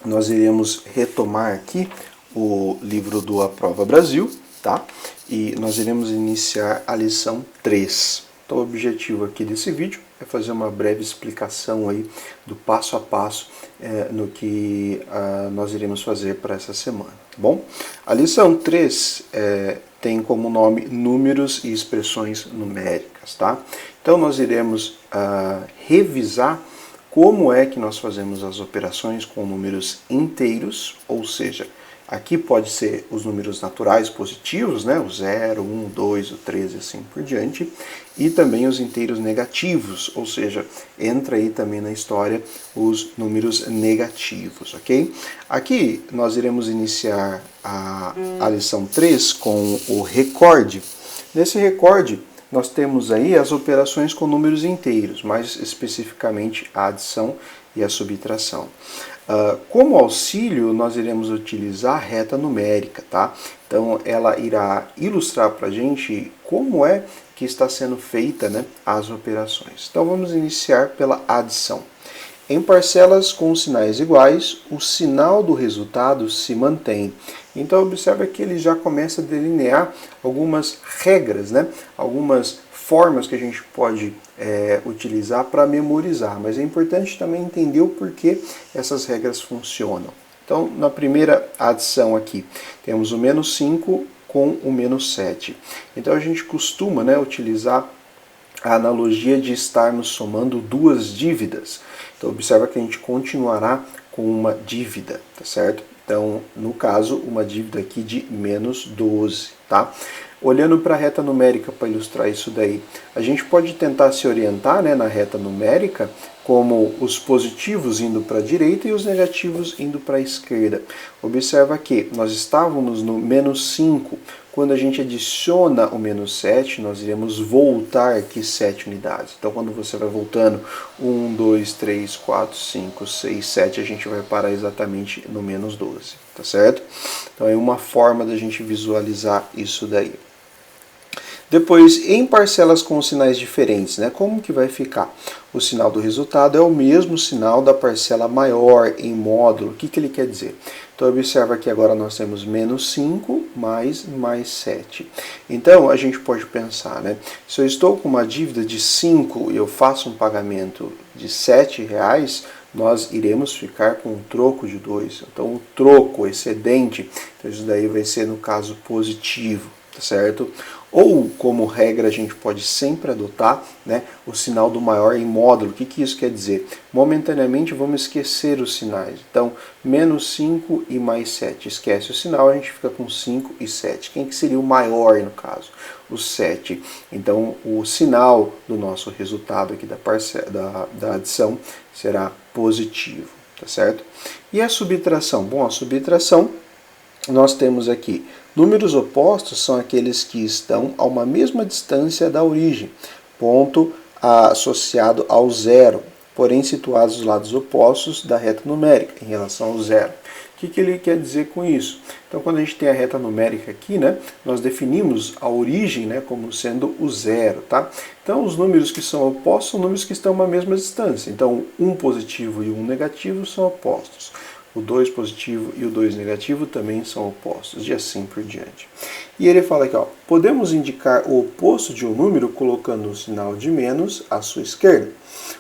nós iremos retomar aqui o livro do A Prova Brasil, tá? E nós iremos iniciar a lição 3. Então o objetivo aqui desse vídeo é fazer uma breve explicação aí do passo a passo no que nós iremos fazer para essa semana, tá bom? A lição 3 tem como nome números e expressões numéricas, tá? Então nós iremos revisar como é que nós fazemos as operações com números inteiros, ou seja, aqui pode ser os números naturais positivos, né? O 0, 1, 2, o 3 e assim por diante, e também os inteiros negativos, ou seja, entra aí também na história os números negativos, ok? Aqui nós iremos iniciar a lição 3 com o recorde. Nesse recorde, nós temos aí as operações com números inteiros, mais especificamente a adição e a subtração. Como auxílio, nós iremos utilizar a reta numérica, tá? Então, ela irá ilustrar para a gente como é que está sendo feita, né, as operações. Então, vamos iniciar pela adição. Em parcelas com sinais iguais, o sinal do resultado se mantém. Então observa que ele já começa a delinear algumas regras, né? Algumas formas que a gente pode utilizar para memorizar, mas é importante também entender o porquê essas regras funcionam. Então, na primeira adição aqui, temos o menos 5 com o menos 7. Então a gente costuma, né, utilizar a analogia de estarmos somando duas dívidas. Então observa que a gente continuará com uma dívida, tá certo? Então, no caso, uma dívida aqui de menos 12, tá? Olhando para a reta numérica para ilustrar isso daí, a gente pode tentar se orientar, né, na reta numérica como os positivos indo para a direita e os negativos indo para a esquerda. Observa que nós estávamos no menos 5. Quando a gente adiciona o menos 7, nós iremos voltar aqui 7 unidades. Então, quando você vai voltando 1, 2, 3, 4, 5, 6, 7, a gente vai parar exatamente no menos 12, tá certo? Então, é uma forma da gente visualizar isso daí. Depois, em parcelas com sinais diferentes, né? Como que vai ficar? O sinal do resultado é o mesmo sinal da parcela maior em módulo. O que ele quer dizer? Então, observa que agora nós temos menos 5 mais 7. Então, a gente pode pensar, né? Se eu estou com uma dívida de 5 e eu faço um pagamento de R$7, nós iremos ficar com um troco de 2. Então, o troco, o excedente, então isso daí vai ser, no caso, positivo, tá certo? Ou, como regra, a gente pode sempre adotar, né, o sinal do maior em módulo. O que isso quer dizer? Momentaneamente vamos esquecer os sinais. Então, menos 5 e mais 7. Esquece o sinal, a gente fica com 5 e 7. Quem que seria o maior no caso? O 7. Então, o sinal do nosso resultado aqui da adição será positivo, tá certo? E a subtração? Bom, a subtração, nós temos aqui números opostos são aqueles que estão a uma mesma distância da origem, ponto associado ao zero, porém situados dos lados opostos da reta numérica em relação ao zero. O que ele quer dizer com isso? Então, quando a gente tem a reta numérica aqui, né, nós definimos a origem, né, como sendo o zero, tá? Então, os números que são opostos são números que estão a uma mesma distância. Então, um positivo e um negativo são opostos. O 2 positivo e o 2 negativo também são opostos, e assim por diante. E ele fala aqui, ó, podemos indicar o oposto de um número colocando o sinal de menos à sua esquerda.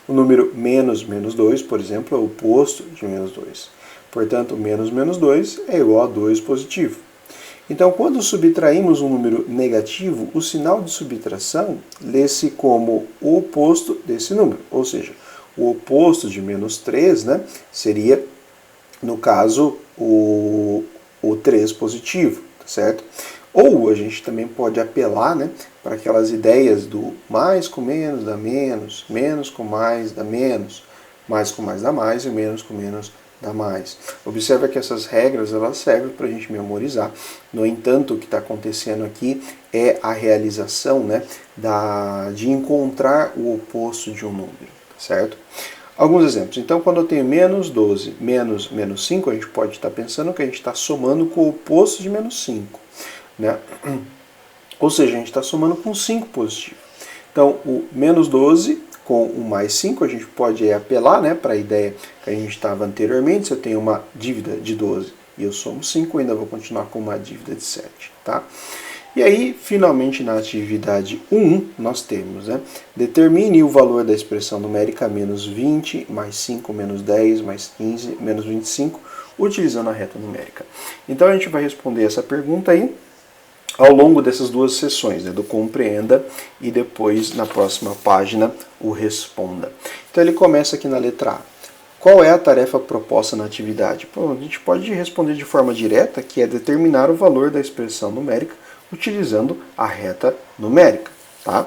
O número menos 2, por exemplo, é o oposto de menos 2. Portanto, menos 2 é igual a 2 positivo. Então, quando subtraímos um número negativo, o sinal de subtração lê-se como o oposto desse número. Ou seja, o oposto de menos 3, né, seria, no caso, o 3 positivo, tá certo? Ou a gente também pode apelar, né, para aquelas ideias do mais com menos dá menos, menos com mais dá menos, mais com mais dá mais e menos com menos dá mais. Observa que essas regras elas servem para a gente memorizar. No entanto, o que está acontecendo aqui é a realização, né, de encontrar o oposto de um número, tá certo? Alguns exemplos. Então, quando eu tenho menos 12 menos 5, a gente pode estar pensando que a gente está somando com o oposto de menos 5. Né? Ou seja, a gente está somando com 5 positivo. Então, o menos 12 com o mais 5, a gente pode apelar, né, para a ideia que a gente estava anteriormente. Se eu tenho uma dívida de 12 e eu somo 5, ainda vou continuar com uma dívida de 7. Tá? E aí, finalmente, na atividade 1, nós temos, né, determine o valor da expressão numérica menos 20, mais 5, menos 10, mais 15, menos 25, utilizando a reta numérica. Então, a gente vai responder essa pergunta aí ao longo dessas duas sessões, né, do compreenda e depois, na próxima página, o responda. Então, ele começa aqui na letra A. Qual é a tarefa proposta na atividade? Bom, a gente pode responder de forma direta, que é determinar o valor da expressão numérica utilizando a reta numérica. Tá?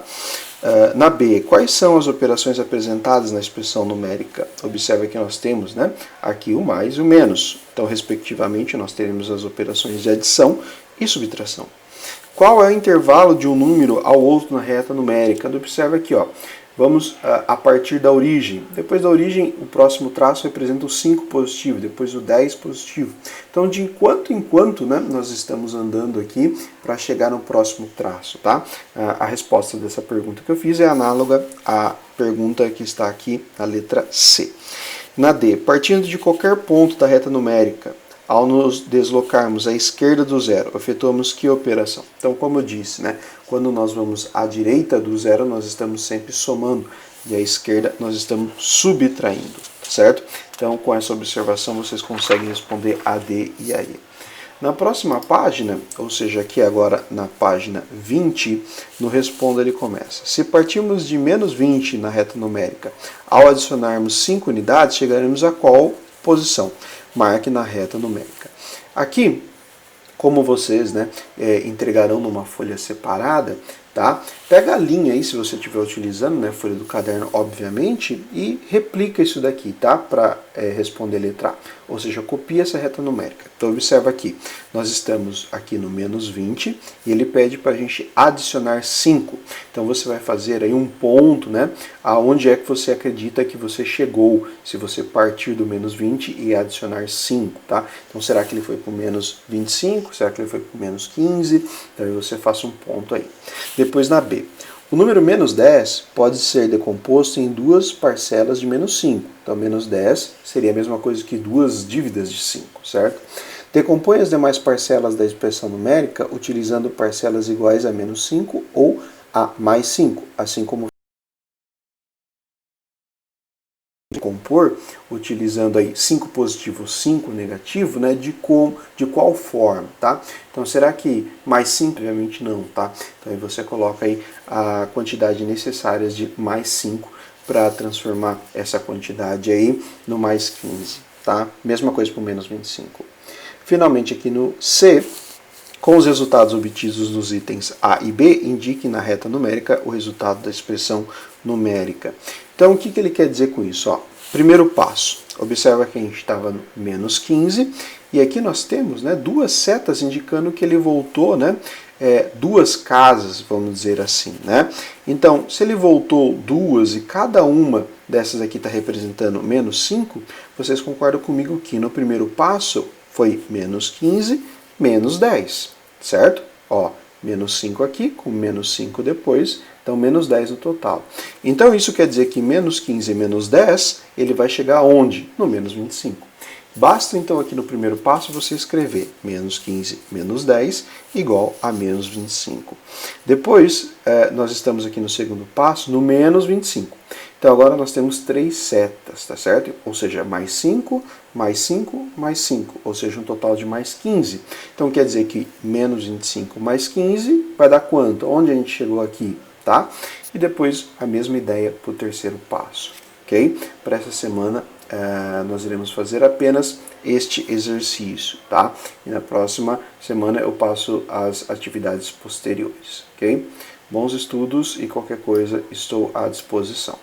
Na B, quais são as operações apresentadas na expressão numérica? Observe que nós temos, né, aqui o mais e o menos. Então, respectivamente, nós teremos as operações de adição e subtração. Qual é o intervalo de um número ao outro na reta numérica? Observe aqui, ó. Vamos a partir da origem. Depois da origem, o próximo traço representa o 5 positivo, depois o 10 positivo. Então, de enquanto em quanto, né, nós estamos andando aqui para chegar no próximo traço. Tá? A resposta dessa pergunta que eu fiz é análoga à pergunta que está aqui na letra C. Na D, partindo de qualquer ponto da reta numérica, ao nos deslocarmos à esquerda do zero, efetuamos que operação? Então, como eu disse, né, quando nós vamos à direita do zero, nós estamos sempre somando, e à esquerda nós estamos subtraindo, certo? Então, com essa observação, vocês conseguem responder a D e a E. Na próxima página, ou seja, aqui agora na página 20, no Responda ele começa. Se partirmos de menos 20 na reta numérica, ao adicionarmos 5 unidades, chegaremos a qual posição? Marque na reta numérica. Aqui, como vocês, né, entregarão numa folha separada, tá? Pega a linha aí, se você estiver utilizando, né, folha do caderno, obviamente, e replica isso daqui, tá? Para responder a letra A. Ou seja, copia essa reta numérica. Então, observa aqui. Nós estamos aqui no menos 20 e ele pede para a gente adicionar 5. Então, você vai fazer aí um ponto, né? Aonde é que você acredita que você chegou, se você partir do menos 20 e adicionar 5, tá? Então, será que ele foi para o menos 25? Será que ele foi para o menos 15? Então, aí você faça um ponto aí. Depois, na B. O número menos 10 pode ser decomposto em duas parcelas de menos 5. Então, menos 10 seria a mesma coisa que duas dívidas de 5, certo? Decompõe as demais parcelas da expressão numérica utilizando parcelas iguais a menos 5 ou a mais 5, assim como compor, utilizando aí 5 positivo, 5 negativo, né, de qual forma, tá? Então, será que mais 5? Obviamente não, tá? Então, aí você coloca aí a quantidade necessária de mais 5 para transformar essa quantidade aí no mais 15, tá? Mesma coisa para o menos 25. Finalmente, aqui no C, com os resultados obtidos nos itens A e B, indique na reta numérica o resultado da expressão numérica. Então, o que ele quer dizer com isso? Ó, primeiro passo, observa que a gente estava no menos 15, e aqui nós temos, né, duas setas indicando que ele voltou, né, duas casas, vamos dizer assim. Né? Então, se ele voltou duas e cada uma dessas aqui está representando menos 5, vocês concordam comigo que no primeiro passo foi menos 15, menos 10, certo? Ó, menos 5 aqui, com menos 5 depois, então menos 10 no total. Então isso quer dizer que menos 15 e menos 10, ele vai chegar aonde? No menos 25. Basta então aqui no primeiro passo você escrever menos 15 menos 10 igual a menos 25. Depois, nós estamos aqui no segundo passo, no menos 25. Então agora nós temos três setas, tá certo? Ou seja, mais 5, mais 5, mais 5, ou seja, um total de mais 15. Então quer dizer que menos 25 mais 15 vai dar quanto? Onde a gente chegou aqui, tá? E depois a mesma ideia para o terceiro passo, ok? Para essa semana nós iremos fazer apenas este exercício, tá? E na próxima semana eu passo as atividades posteriores, ok? Bons estudos e qualquer coisa estou à disposição.